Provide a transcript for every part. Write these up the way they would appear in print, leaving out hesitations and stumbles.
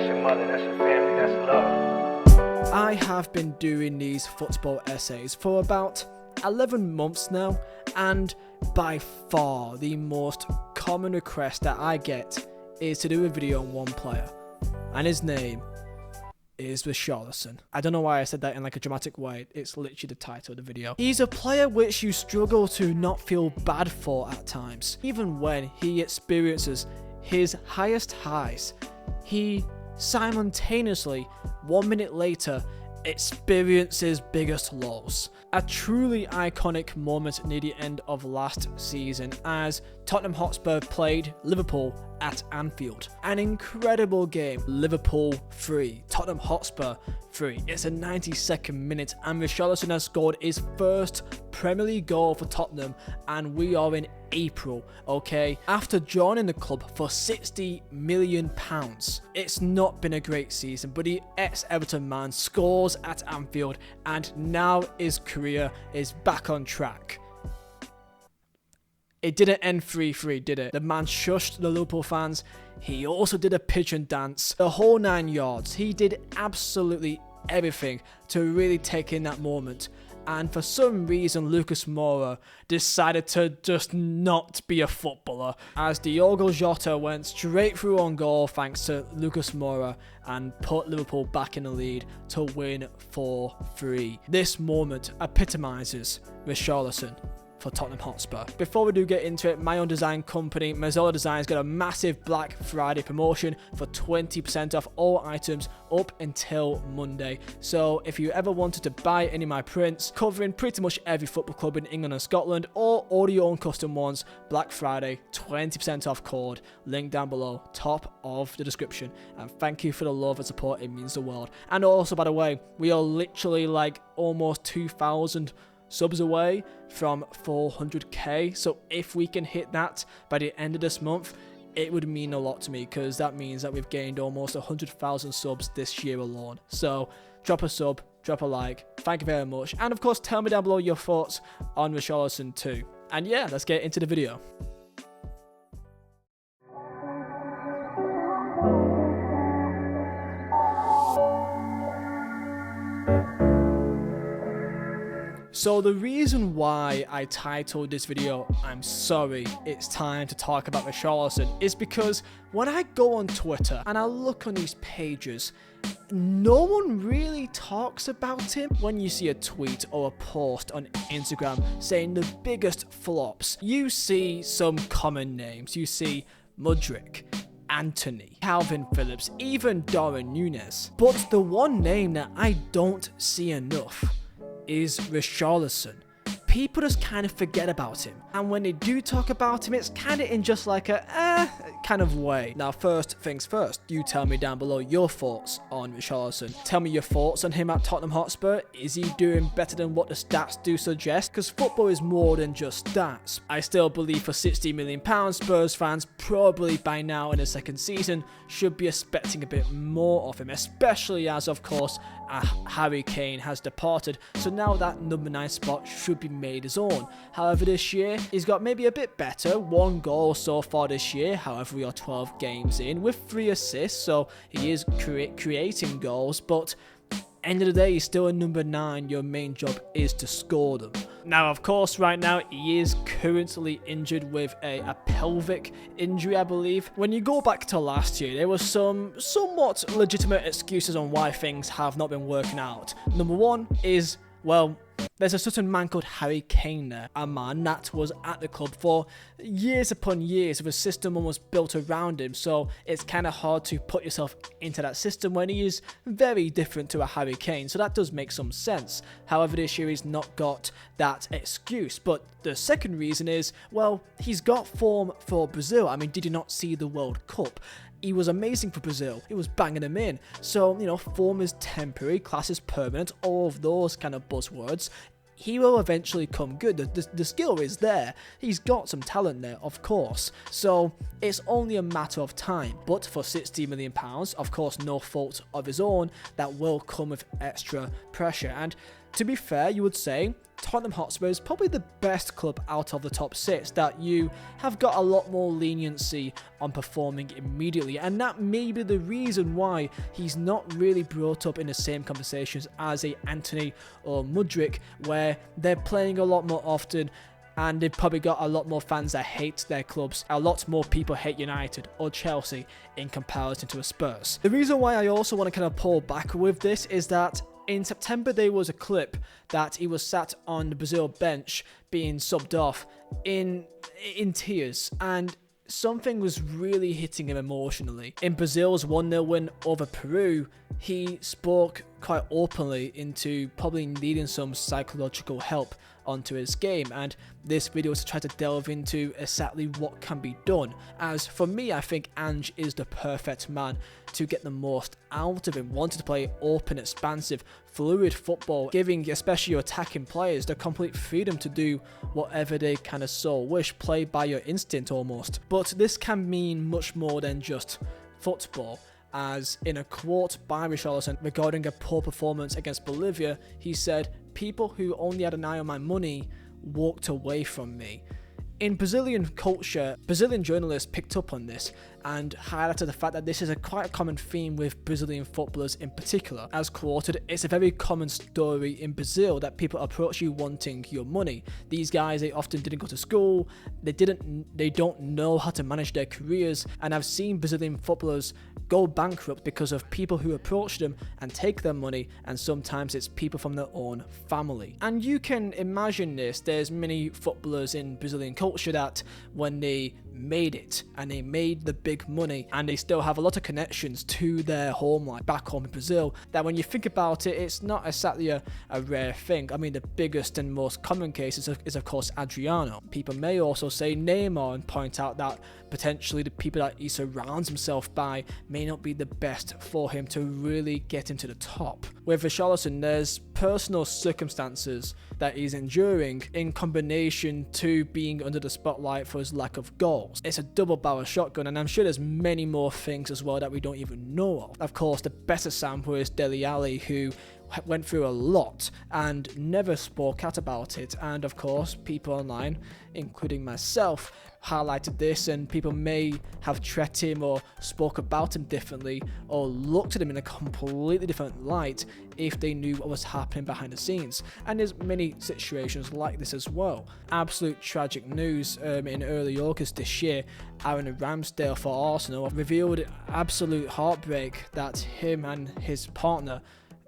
That's your mother, that's your family, that's love. I have been doing these football essays for about 11 months now, and by far the most common request that I get is to do a video on one player, and his name is Richarlison. I don't know why I said that in like a dramatic way. It's literally the title of the video. He's a player which you struggle to not feel bad for at times. Even when he experiences his highest highs, he simultaneously, 1 minute later, experiences biggest lows. A truly iconic moment near the end of last season as Tottenham Hotspur played Liverpool at Anfield. An incredible game. Liverpool 3, Tottenham Hotspur 3. It's a 92nd minute and Richarlison has scored his first Premier League goal for Tottenham, and we are in April, okay? After joining the club for £60 million. It's not been a great season, but the ex-Everton man scores at Anfield and now his career is back on track. It didn't end 3-3, did it? The man shushed the Liverpool fans. He also did a pigeon dance, the whole 9 yards. He did absolutely everything to really take in that moment. And for some reason, Lucas Moura decided to just not be a footballer, as Diogo Jota went straight through on goal thanks to Lucas Moura and put Liverpool back in the lead to win 4-3. This moment epitomises Richarlison for Tottenham Hotspur. Before we do get into it, my own design company, Mazzola Designs, got a massive Black Friday promotion for 20% off all items up until Monday. So if you ever wanted to buy any of my prints, covering pretty much every football club in England and Scotland, or order your own custom ones, Black Friday, 20% off code, link down below, top of the description. And thank you for the love and support, it means the world. And also, by the way, we are literally like almost 2,000 subs away from 400k, so if we can hit that by the end of this month, it would mean a lot to me, because that means that we've gained almost 100,000 subs this year alone. So drop a sub, drop a like, thank you very much, and of course tell me down below your thoughts on Richarlison too. And yeah, let's get into the video. So the reason why I titled this video, "I'm sorry, it's time to talk about Richarlison," is because when I go on Twitter and I look on these pages, no one really talks about him. When you see a tweet or a post on Instagram saying the biggest flops, you see some common names. You see Mudryk, Anthony, Calvin Phillips, even Darwin Núñez. But the one name that I don't see enough is Richarlison. People just kind of forget about him, and when they do talk about him, it's kind of in just like a kind of way. Now, first things first, you tell me down below your thoughts on Richarlison. Tell me your thoughts on him at Tottenham Hotspur. Is he doing better than what the stats do suggest? Because football is more than just stats. I still believe for £60 million, Spurs fans probably by now in the second season should be expecting a bit more of him, especially as, of course, Harry Kane has departed, so now that number 9 spot should be made his own. However, this year he's got maybe a bit better, 1 goal so far this year. However, we are 12 games in with 3 assists, so he is creating goals, but end of the day, he's still a number 9. Your main job is to score them. Now, of course, right now, he is currently injured with a pelvic injury, I believe. When you go back to last year, there were some somewhat legitimate excuses on why things have not been working out. Number 1 is, well, there's a certain man called Harry Kane there, a man that was at the club for years upon years with a system almost built around him, so it's kind of hard to put yourself into that system when he is very different to a Harry Kane, so that does make some sense. However, this year he's not got that excuse. But the second reason is, well, he's got form for Brazil. I mean, did you not see the World Cup? He was amazing for Brazil. He was banging them in. So, you know, form is temporary, class is permanent, all of those kind of buzzwords. He will eventually come good. The skill is there. He's got some talent there, of course. So it's only a matter of time. But for £60 million, of course, no fault of his own, that will come with extra pressure. And to be fair, you would say Tottenham Hotspur is probably the best club out of the top 6 that you have got a lot more leniency on performing immediately, and that may be the reason why he's not really brought up in the same conversations as a Anthony or Mudryk, where they're playing a lot more often. And they've probably got a lot more fans that hate their clubs. A lot more people hate United or Chelsea in comparison to a Spurs. The reason why I also want to kind of pull back with this is that in September there was a clip that he was sat on the Brazil bench being subbed off in tears, and something was really hitting him emotionally. In Brazil's 1-0 win over Peru, he spoke quite openly into probably needing some psychological help onto his game, and this video is to try to delve into exactly what can be done. As for me, I think Ange is the perfect man to get the most out of him, wanting to play open, expansive, fluid football, giving especially your attacking players the complete freedom to do whatever they kind of so wish, play by your instinct almost. But this can mean much more than just football, as in a quote by Richarlison regarding a poor performance against Bolivia, he said, "People who only had an eye on my money walked away from me." In Brazilian culture, Brazilian journalists picked up on this and highlighted the fact that this is a quite common theme with Brazilian footballers in particular. As quoted, it's a very common story in Brazil that people approach you wanting your money. These guys, they often didn't go to school, they don't know how to manage their careers, and I've seen Brazilian footballers go bankrupt because of people who approach them and take their money, and sometimes it's people from their own family. And you can imagine this, there's many footballers in Brazilian culture that when they made it and they made the big money and they still have a lot of connections to their homeland back home in Brazil, that when you think about it, it's not exactly a rare thing. I mean, the biggest and most common case is of course Adriano. People may also say Neymar and point out that potentially the people that he surrounds himself by may not be the best for him to really get him to the top. With Richarlison, there's personal circumstances that he's enduring in combination to being under the spotlight for his lack of goals. It's a double-barrel shotgun, and I'm sure there's many more things as well that we don't even know of. Of course, the best example is Dele Alli, who went through a lot and never spoke out about it, and of course people online, including myself, highlighted this, and people may have treated him or spoke about him differently or looked at him in a completely different light if they knew what was happening behind the scenes. And there's many situations like this as well. Absolute tragic news in early August this year, Aaron Ramsdale for Arsenal revealed absolute heartbreak that him and his partner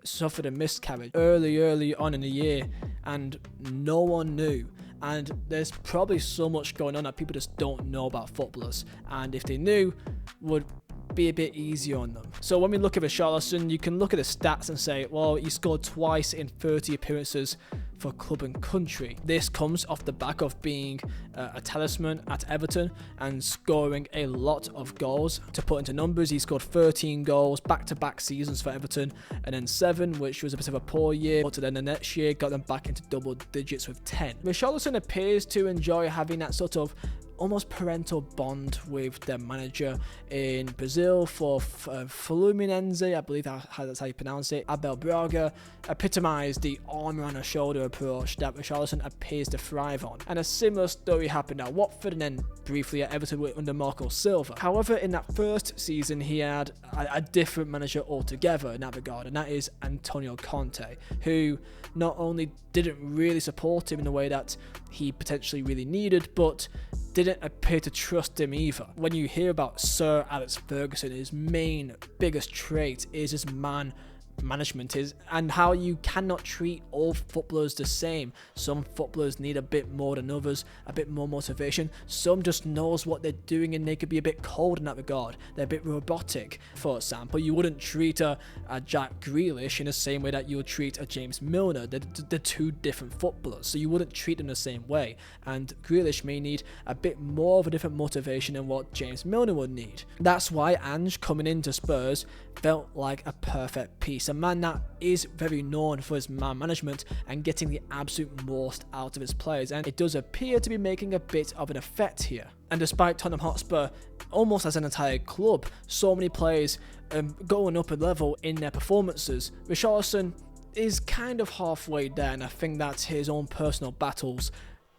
suffered a miscarriage early on in the year, and no one knew. And there's probably so much going on that people just don't know about footballers, and if they knew, would be a bit easier on them. So when we look at Richarlison, you can look at the stats and say, well, he scored twice in 30 appearances for club and country. This comes off the back of being a talisman at Everton and scoring a lot of goals. To put into numbers, he scored 13 goals back-to-back seasons for Everton, and then 7, which was a bit of a poor year, but then the next year got them back into double digits with 10. Richarlison appears to enjoy having that sort of almost parental bond with their manager in Brazil for Fluminense, I believe that's how you pronounce it. Abel Braga epitomized the arm around a shoulder approach that Richarlison appears to thrive on. And a similar story happened at Watford and then briefly at Everton under Marco Silva. However, in that first season, he had a different manager altogether in that regard, and that is Antonio Conte, who not only didn't really support him in the way that he potentially really needed, but didn't appear to trust him either. When you hear about Sir Alex Ferguson, his biggest trait is his man management and how you cannot treat all footballers the same. Some footballers need a bit more than others, a bit more motivation. Some just knows what they're doing and they could be a bit cold in that regard. They're a bit robotic. For example, you wouldn't treat a Jack Grealish in the same way that you would treat a James Milner. They're two different footballers, so you wouldn't treat them the same way. And Grealish may need a bit more of a different motivation than what James Milner would need. That's why Ange coming into Spurs felt like a perfect piece. A man that is very known for his man management and getting the absolute most out of his players, and it does appear to be making a bit of an effect here. And despite Tottenham Hotspur, almost as an entire club, so many players going up a level in their performances, Richarlison is kind of halfway there, and I think that his own personal battles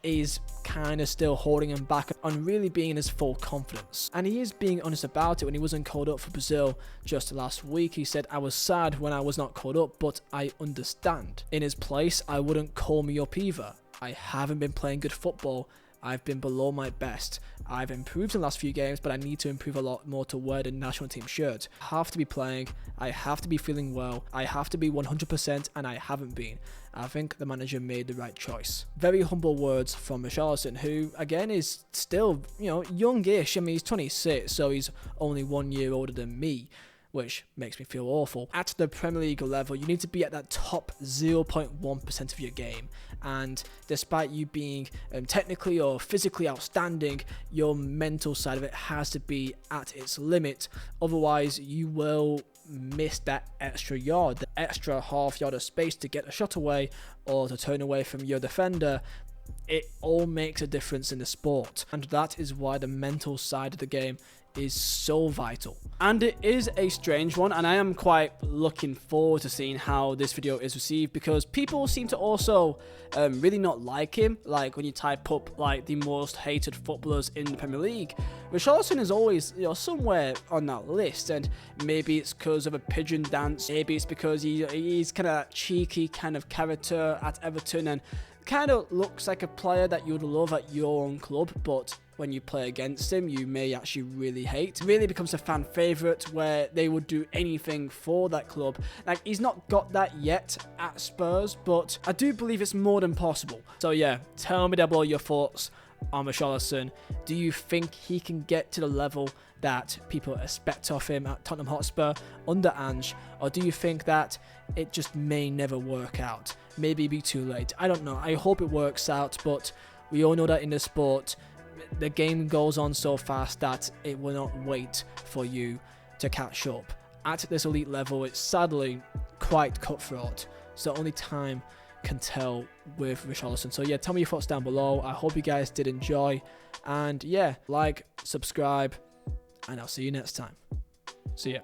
is kind of still holding him back on really being in his full confidence. And he is being honest about it. When he wasn't called up for Brazil just last week, he said, "I was sad when I was not called up, but I understand. In his place, I wouldn't call me up either. I haven't been playing good football. I've been below my best. I've improved in the last few games, but I need to improve a lot more to wear the national team shirt. I have to be playing. I have to be feeling well. I have to be 100%, and I haven't been. I think the manager made the right choice." Very humble words from Richarlison, who again is still, youngish. I mean, he's 26, so he's only 1 year older than me, which makes me feel awful. At the Premier League level, you need to be at that top 0.1% of your game. And despite you being technically or physically outstanding, your mental side of it has to be at its limit. Otherwise, you will miss that extra yard, the extra half yard of space to get a shot away or to turn away from your defender. It all makes a difference in the sport. And that is why the mental side of the game is so vital. And it is a strange one, and I am quite looking forward to seeing how this video is received, because people seem to also really not like him. Like when you type up like the most hated footballers in the Premier League, Richarlison is always somewhere on that list. And maybe it's because of a pigeon dance, maybe it's because he's kind of cheeky kind of character at Everton and kind of looks like a player that you'd love at your own club, but when you play against him, you may actually really hate. Really becomes a fan favourite where they would do anything for that club. Like, he's not got that yet at Spurs, but I do believe it's more than possible. So yeah, tell me down below your thoughts on Richarlison. Do you think he can get to the level that people expect of him at Tottenham Hotspur under Ange, or do you think that it just may never work out? Maybe be too late. I don't know. I hope it works out, but we all know that in the sport, the game goes on so fast that it will not wait for you to catch up. At this elite level, it's sadly quite cutthroat, so only time can tell with Richarlison. So yeah, tell me your thoughts down below. I hope you guys did enjoy, and yeah, like, subscribe, and I'll see you next time. See ya.